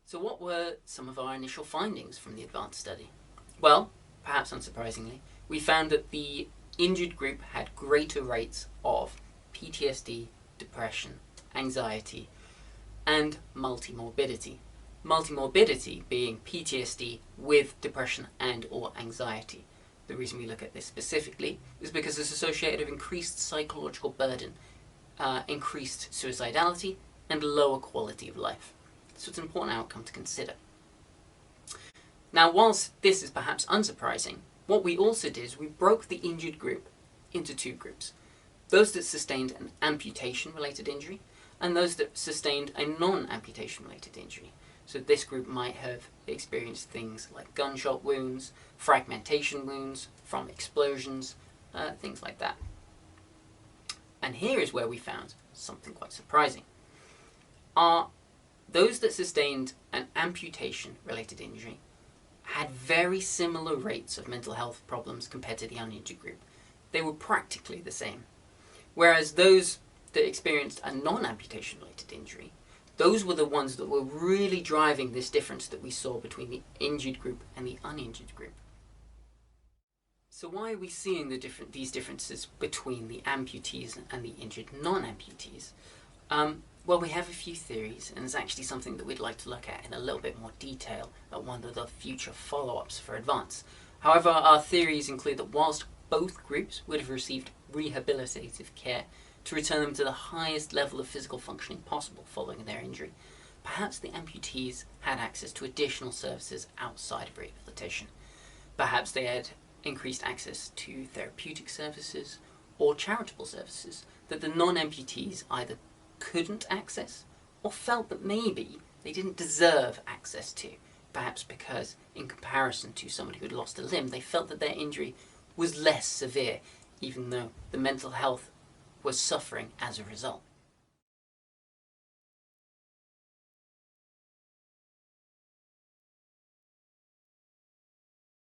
So what were some of our initial findings from the ADVANCE study? Well, perhaps unsurprisingly, we found that the injured group had greater rates of PTSD, depression, anxiety, and multimorbidity. Multimorbidity being PTSD with depression and or anxiety. The reason we look at this specifically is because it's associated with increased psychological burden, increased suicidality, and lower quality of life. So it's an important outcome to consider. Now, whilst this is perhaps unsurprising, what we also did is we broke the injured group into two groups. Those that sustained an amputation-related injury, and those that sustained a non-amputation-related injury. So this group might have experienced things like gunshot wounds, fragmentation wounds from explosions, things like that. And here is where we found something quite surprising. Those that sustained an amputation-related injury had very similar rates of mental health problems compared to the uninjured group. They were practically the same. Whereas those that experienced a non-amputation related injury, those were the ones that were really driving this difference that we saw between the injured group and the uninjured group. So why are we seeing these differences between the amputees and the injured non-amputees? Well, we have a few theories, and it's actually something that we'd like to look at in a little bit more detail at one of the future follow-ups for ADVANCE. However, our theories include that whilst both groups would have received rehabilitative care to return them to the highest level of physical functioning possible following their injury, perhaps the amputees had access to additional services outside of rehabilitation. Perhaps they had increased access to therapeutic services or charitable services that the non-amputees either couldn't access or felt that maybe they didn't deserve access to, perhaps because in comparison to somebody who had lost a limb, they felt that their injury was less severe, even though the mental health was suffering as a result.